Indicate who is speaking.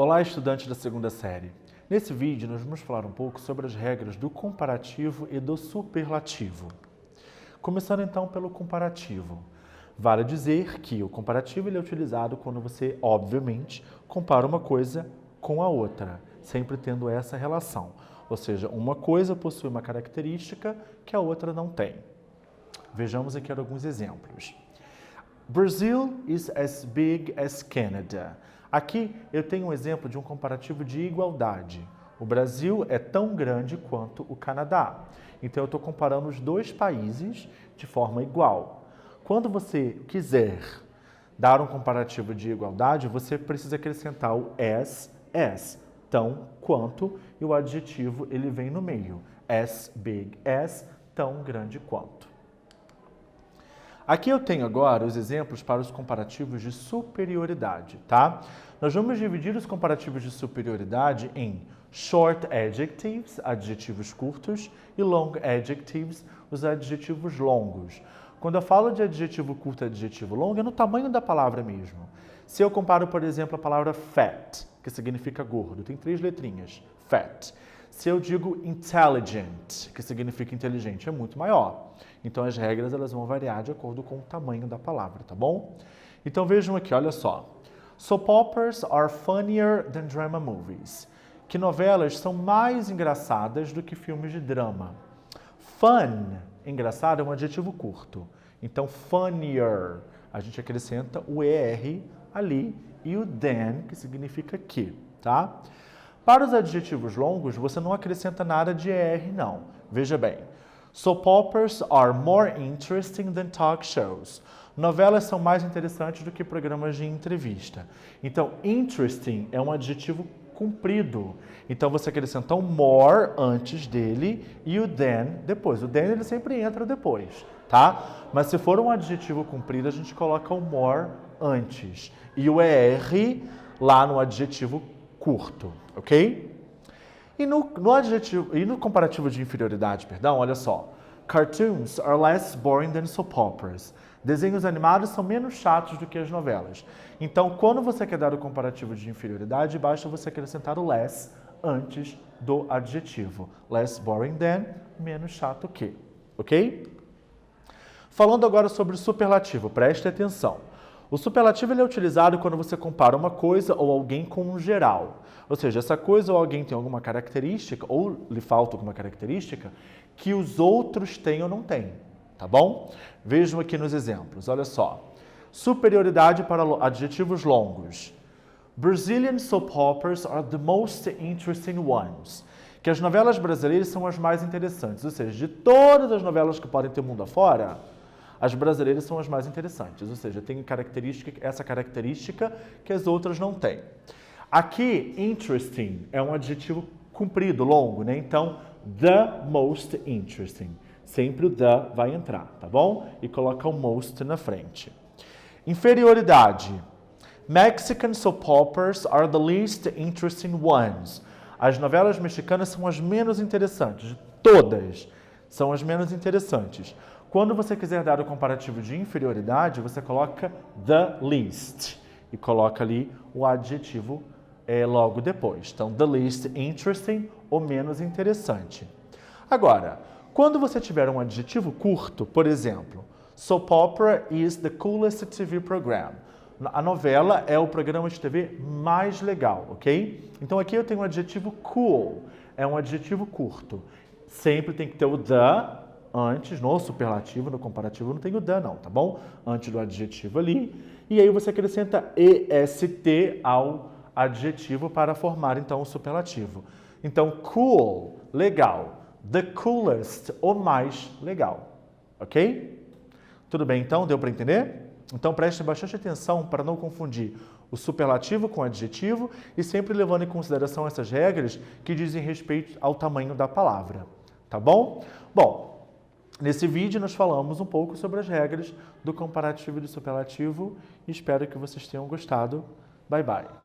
Speaker 1: Olá, estudantes da segunda série. Nesse vídeo, nós vamos falar um pouco sobre as regras do comparativo e do superlativo. Começando então pelo comparativo. Vale dizer que o comparativo ele é utilizado quando você, obviamente, compara uma coisa com a outra, sempre tendo essa relação. Ou seja, uma coisa possui uma característica que a outra não tem. Vejamos aqui alguns exemplos. Brazil is as big as Canada. Aqui eu tenho um exemplo de um comparativo de igualdade. O Brasil é tão grande quanto o Canadá. Então eu estou comparando os dois países de forma igual. Quando você quiser dar um comparativo de igualdade, você precisa acrescentar o as, tão quanto, e o adjetivo ele vem no meio. As big as, tão grande quanto. Aqui eu tenho agora os exemplos para os comparativos de superioridade, tá? Nós vamos dividir os comparativos de superioridade em short adjectives, adjetivos curtos, e long adjectives, os adjetivos longos. Quando eu falo de adjetivo curto e adjetivo longo, é no tamanho da palavra mesmo. Se eu comparo, por exemplo, a palavra fat, que significa gordo, tem 3 letrinhas, fat. Se eu digo intelligent, que significa inteligente, é muito maior. Então, as regras elas vão variar de acordo com o tamanho da palavra, tá bom? Então, vejam aqui, olha só. Soap operas are funnier than drama movies. Que novelas são mais engraçadas do que filmes de drama. Fun, engraçado, é um adjetivo curto. Então, funnier, a gente acrescenta o ER ali e o than, que significa que, tá? Para os adjetivos longos, você não acrescenta nada de ER, não. Veja bem. Soap operas are more interesting than talk shows. Novelas são mais interessantes do que programas de entrevista. Então, interesting é um adjetivo comprido. Então, você acrescenta o more antes dele e o than depois. O than ele sempre entra depois, tá? Mas se for um adjetivo comprido, a gente coloca o more antes. E o ER lá no adjetivo curto, ok? E no comparativo de inferioridade, olha só. Cartoons are less boring than soap operas. Desenhos animados são menos chatos do que as novelas. Então, quando você quer dar o comparativo de inferioridade, basta você acrescentar o less antes do adjetivo. Less boring than, menos chato que, ok? Falando agora sobre o superlativo, preste atenção. O superlativo ele é utilizado quando você compara uma coisa ou alguém com um geral. Ou seja, essa coisa ou alguém tem alguma característica, ou lhe falta alguma característica, que os outros têm ou não têm. Tá bom? Vejam aqui nos exemplos, olha só. Superioridade para adjetivos longos. Brazilian soap operas are the most interesting ones. Que as novelas brasileiras são as mais interessantes. Ou seja, de todas as novelas que podem ter mundo afora, as brasileiras são as mais interessantes, ou seja, tem essa característica que as outras não têm. Aqui, interesting é um adjetivo comprido, longo, né? Então, the most interesting. Sempre o the vai entrar, tá bom? E coloca o most na frente. Inferioridade. Mexican soap operas are the least interesting ones. As novelas mexicanas são as menos interessantes, todas são as menos interessantes. Quando você quiser dar o comparativo de inferioridade, você coloca the least e coloca ali o adjetivo logo depois. Então, the least interesting, o menos interessante. Agora, quando você tiver um adjetivo curto, por exemplo, soap opera is the coolest TV program. A novela é o programa de TV mais legal, ok? Então, aqui eu tenho um adjetivo cool, é um adjetivo curto. Sempre tem que ter o the antes, no superlativo, no comparativo, não tem o the não, tá bom? Antes do adjetivo ali. E aí você acrescenta est ao adjetivo para formar, então, o superlativo. Então, cool, legal. The coolest, o mais legal. Ok? Tudo bem, então? Deu para entender? Então, preste bastante atenção para não confundir o superlativo com o adjetivo e sempre levando em consideração essas regras que dizem respeito ao tamanho da palavra. Tá bom? Bom, nesse vídeo nós falamos um pouco sobre as regras do comparativo e do superlativo e espero que vocês tenham gostado. Bye, bye.